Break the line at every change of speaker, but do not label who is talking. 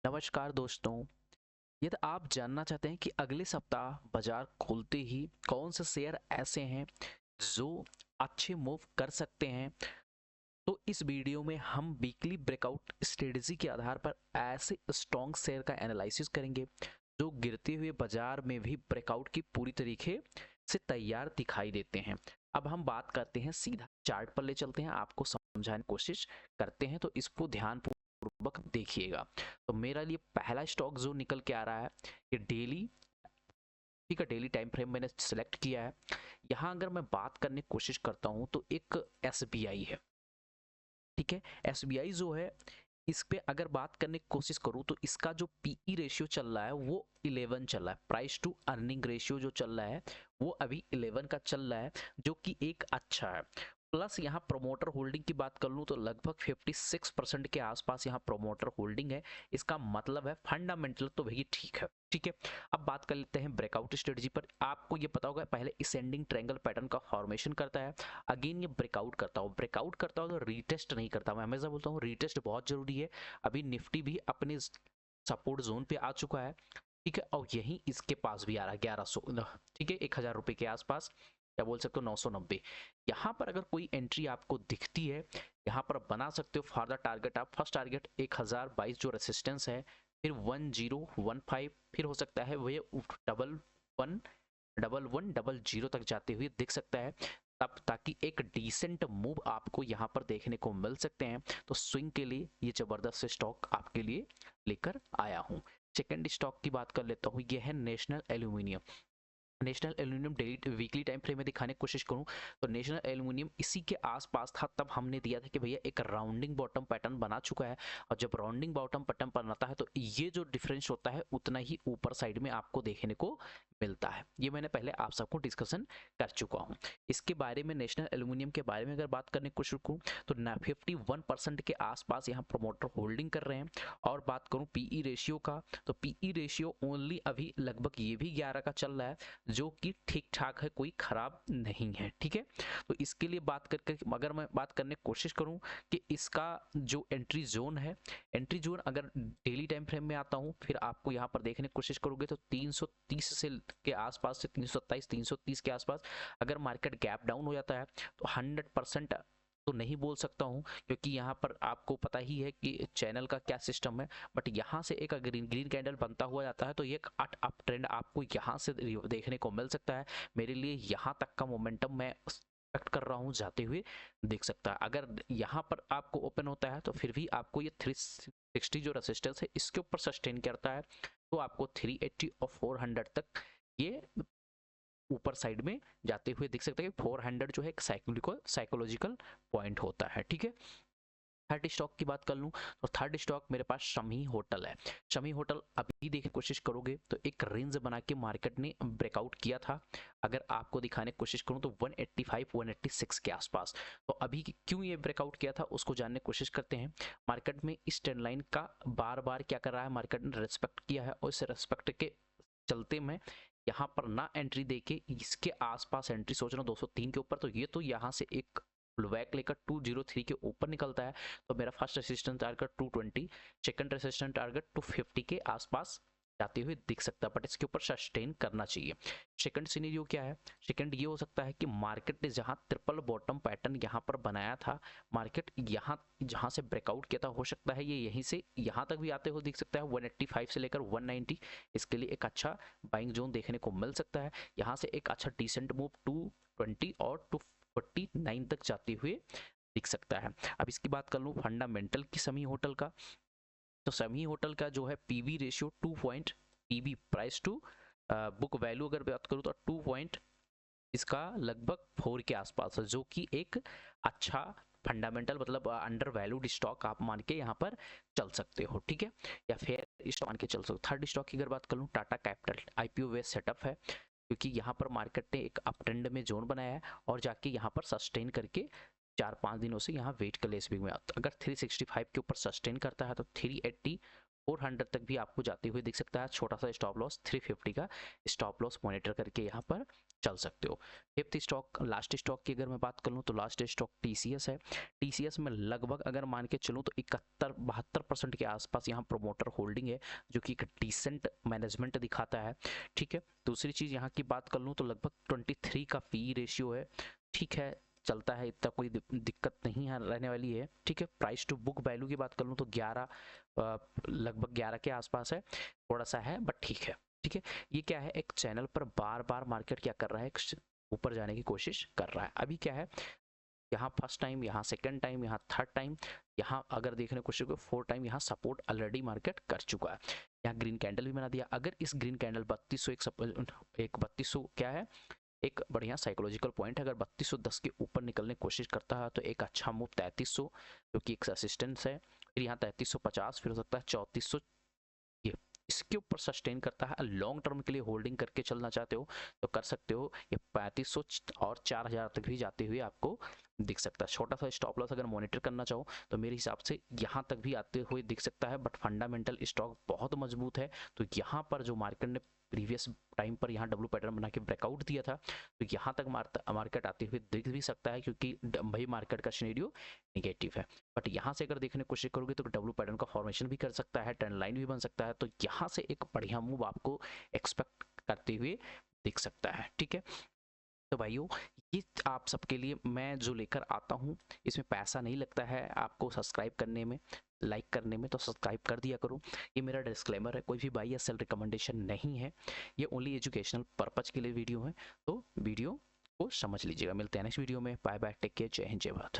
नमस्कार दोस्तों। यदि आप जानना चाहते हैं कि अगले सप्ताह बाजार खोलते ही कौन से शेयर ऐसे हैं जो अच्छे मूव कर सकते हैं, तो इस वीडियो में हम वीकली ब्रेकआउट स्ट्रेटजी के आधार पर ऐसे स्ट्रॉन्ग शेयर का एनालिसिस करेंगे जो गिरते हुए बाजार में भी ब्रेकआउट की पूरी तरीके से तैयार दिखाई देते हैं। अब हम बात करते हैं, सीधा चार्ट पर ले चलते हैं, आपको समझाने की कोशिश करते हैं, तो इसको ध्यानपूर्वक देखिएगा। तो मेरा लिए पहला स्टॉक जो निकल के आ रहा है, ये डेली, ठीक है, डेली टाइम फ्रेम मैंने सिलेक्ट किया है। यहाँ अगर मैं बात करने की कोशिश करता हूँ तो एक एसबीआई है, ठीक है। एसबीआई जो है, इस पे अगर बात करने की कोशिश करूँ तो इसका जो पीई रेशियो चल रहा है वो 11 चल रहा है। प्राइस टू अर्निंग रेशियो जो चल रहा है वो अभी 11 का चल रहा है, जो कि एक अच्छा है। प्लस यहाँ प्रोमोटर होल्डिंग की बात कर लूँ तो लगभग 56% के आसपास यहाँ प्रोमोटर होल्डिंग है। इसका मतलब है फंडामेंटल तो वही ठीक है, ठीक है। अब बात कर लेते हैं ब्रेकआउट स्ट्रेटजी पर। आपको ये पता होगा, पहले असेंडिंग ट्रायंगल पैटर्न का फॉर्मेशन करता है, अगेन ये ब्रेकआउट करता हो तो रीटेस्ट नहीं करता। मैं हमेशा बोलता हूँ रीटेस्ट बहुत जरूरी है। अभी निफ्टी भी अपने सपोर्ट जोन पे आ चुका है, ठीक है, और यही इसके पास भी आ रहा है 1100, ठीक है, 1000 रुपये के आसपास, या बोल सकते हो 990। यहाँ पर अगर कोई एंट्री आपको दिखती है, यहाँ पर बना सकते हो फॉर द टारगेट। आप फर्स्ट टारगेट 1022 जो रेसिस्टेंस है, फिर 1015, फिर हो सकता है वह 1100 तक जाते हुए दिख सकता है, तब ताकि एक डिसेंट मूव आपको यहाँ पर देखने को मिल सकते हैं। तो स्विंग के लिए ये जबरदस्त स्टॉक आपके लिए लेकर आया हूँ। सेकंड स्टॉक की बात कर लेता हूँ, ये है national aluminium. National aluminium daily weekly time frame में दिखाने की कोशिश करूं तो नेशनल एल्यूमिनियम इसी के आसपास था, तब हमने दिया था कि भैया एक राउंडिंग बॉटम पैटर्न बना चुका है। और जब राउंडिंग बॉटम पैटर्न बनाता है तो ये जो डिफरेंस होता है उतना ही ऊपर साइड में आपको देखने को मिलता है। ये मैंने पहले आप सबको डिस्कशन कर चुका हूँ। इसके बारे में, नेशनल एल्यूमिनियम के बारे में अगर बात करने की कोशिश करूँ तो 51% के आसपास यहाँ प्रोमोटर होल्डिंग कर रहे हैं। और बात करूँ पीई रेशियो का, तो पीई रेशियो ओनली अभी लगभग ये भी 11 का चल रहा है, जो कि ठीक ठाक है, कोई खराब नहीं है, ठीक है। तो इसके लिए बात करके अगर मैं बात करने की कोशिश करूं कि इसका जो एंट्री जोन है, एंट्री जोन अगर डेली टाइम फ्रेम में आता हूं, फिर आपको यहां पर देखने की कोशिश करोगे तो 330 से के आसपास से 327 330 के आसपास अगर मार्केट गैप डाउन हो जाता है तो 100% तो नहीं बोल सकता हूं, क्योंकि यहाँ पर आपको पता ही है कि चैनल का क्या सिस्टम है। बट यहाँ से एक ग्रीन ग्रीन कैंडल बनता हुआ जाता है तो ये एक अप ट्रेंड आपको यहाँ से देखने को मिल सकता है। मेरे लिए यहाँ तक का मोमेंटम मैं एक्सपेक्ट कर रहा हूँ जाते हुए दिख सकता है। अगर यहाँ पर आपको ओपन होता है तो फिर भी आपको ये 360 जो रेसिस्टेंस है इसके ऊपर सस्टेन करता है, तो आपको 380 और 400 तक ये ऊपर साइड में जाते हुए दिख सकता है कि 400 जो है एक साइकोलॉजिकल पॉइंट होता है, ठीक है। थर्ड स्टॉक की बात कर लूं तो थर्ड स्टॉक मेरे पास शमी होटल है। शमी होटल अभी देखने की कोशिश करोगे तो एक रेंज बना के मार्केट ने ब्रेकआउट किया था। अगर आपको दिखाने की कोशिश करूं तो 185 186 के आसपास। तो अभी क्यों ये ब्रेकआउट किया था उसको जानने की कोशिश करते हैं। मार्केट में इस ट्रेंड लाइन का बार बार क्या कर रहा है, मार्केट ने रेस्पेक्ट किया है, और इस रेस्पेक्ट के चलते मैं यहाँ पर ना एंट्री देके इसके आसपास एंट्री सोच रहा हूँ 203 के ऊपर। तो ये तो यहाँ से एक पुलबैक लेकर 203 के ऊपर निकलता है, तो मेरा first resistance target 220, second resistance target 250 के आसपास जाते हुए दिख सकता है, बट इसके ऊपर सस्टेन करना चाहिए। सेकंड सिनेरियो क्या है, सेकंड ये हो सकता है कि मार्केट ने जहां ट्रिपल बॉटम पैटर्न यहां पर बनाया था, मार्केट यहां जहां से ब्रेकआउट किया था, हो सकता है ये यहीं से यहां तक भी आते हुए दिख सकता है 185 से लेकर 190। इसके लिए एक अच्छा बाइंग जोन देखने को मिल सकता है। यहाँ से एक अच्छा डिसेंट मूव 220 और 249 तक जाते हुए दिख सकता है। अब इसकी बात कर लूँ फंडामेंटल की समी होटल का, तो समी होटल का जो है PV ratio 2 point, PV price to book value अगर बात करूँ तो 2 पॉइंट इसका लगभग 4 के आसपास है, जो कि एक अच्छा फंडामेंटल, मतलब अंडर वैल्यूड स्टॉक आप मान के यहाँ पर चल सकते हो, ठीक है, या फिर स्टॉक मान के चल सकते हो। थर्ड स्टॉक की अगर बात कर लूँ, Tata capital IPO base setup है, क्योंकि यहाँ पर मार्केट ने एक अप ट्रेंड में जोन बनाया है और जाके यहाँ पर सस्टेन करके 4-5 दिनों से यहाँ वेट कर ले स्विंग में। अगर 365 के ऊपर सस्टेन करता है तो 380 400 तक भी आपको जाते हुए दिख सकता है। छोटा सा स्टॉप लॉस 350 का स्टॉप लॉस मॉनिटर करके यहाँ पर चल सकते हो। फिफ्थ स्टॉक, लास्ट स्टॉक की अगर मैं बात कर लूँ तो लास्ट स्टॉक टीसीएस है। टीसीएस में लगभग अगर मान के चलूँ तो 71-72% के आसपास यहाँ प्रोमोटर होल्डिंग है, जो कि एक डिसेंट मैनेजमेंट दिखाता है। ठीक है, दूसरी चीज़ यहाँ की बात कर लूँ तो लगभग 23 का पी रेशियो है। ठीक है, चलता है, इतना कोई दिक्कत नहीं है रहने वाली है। ठीक है, प्राइस टू बुक वैल्यू की बात कर लूँ तो 11, लगभग 11 के आसपास है, थोड़ा सा है बट ठीक है। ठीक है, ये क्या है, एक चैनल पर बार बार मार्केट क्या कर रहा है, ऊपर जाने की कोशिश कर रहा है। अभी क्या है, यहाँ फर्स्ट टाइम, यहाँ सेकंड टाइम, यहाँ थर्ड टाइम, यहाँ अगर देखने की कोशिश करो 4 टाइम यहाँ सपोर्ट ऑलरेडी मार्केट कर चुका है। यहाँ ग्रीन कैंडल भी बना दिया। अगर इस ग्रीन कैंडल 3200 क्या है, एक बढ़िया साइकोलॉजिकल पॉइंट है। अगर 3210 के ऊपर निकलने की कोशिश करता है तो एक अच्छा मूव 3300, जो कि एक असिस्टेंस है। फिर यहाँ 3350, फिर हो सकता है 3400, ये इसके ऊपर सस्टेन करता है। लॉन्ग टर्म के लिए होल्डिंग करके चलना चाहते हो तो कर सकते हो। ये 3500 और 4000 तक भी जाते हुए आपको दिख सकता है। छोटा सा स्टॉप लॉस अगर मॉनिटर करना चाहो तो मेरे हिसाब से यहाँ तक भी आते हुए दिख सकता है, बट फंडामेंटल स्टॉक बहुत मजबूत है। तो यहाँ पर जो मार्केट ने प्रीवियस टाइम पर यहाँ डब्ल्यू पैटर्न बना के ब्रेकआउट दिया था, तो यहाँ तक मार्केट आते हुए दिख भी सकता है, क्योंकि भाई मार्केट का सिनेरियो निगेटिव है। बट यहाँ से अगर देखने की कोशिश करोगे तो डब्ल्यू पैटर्न का फॉर्मेशन भी कर सकता है, ट्रेंड लाइन भी बन सकता है। तो यहाँ से एक बढ़िया मूव आपको एक्सपेक्ट करते हुए दिख सकता है। ठीक है, तो भाइयों ये आप सबके लिए मैं जो लेकर आता हूँ, इसमें पैसा नहीं लगता है आपको सब्सक्राइब करने में, लाइक करने में, तो सब्सक्राइब कर दिया करो। ये मेरा डिस्क्लेमर है, कोई भी बाई या सेल रिकमेंडेशन नहीं है, ये ओनली एजुकेशनल पर्पज के लिए वीडियो है। तो वीडियो को समझ लीजिएगा। मिलते हैं नेक्स्ट वीडियो में। बाय बाय, टेक केयर, जय हिंद, जय भारत।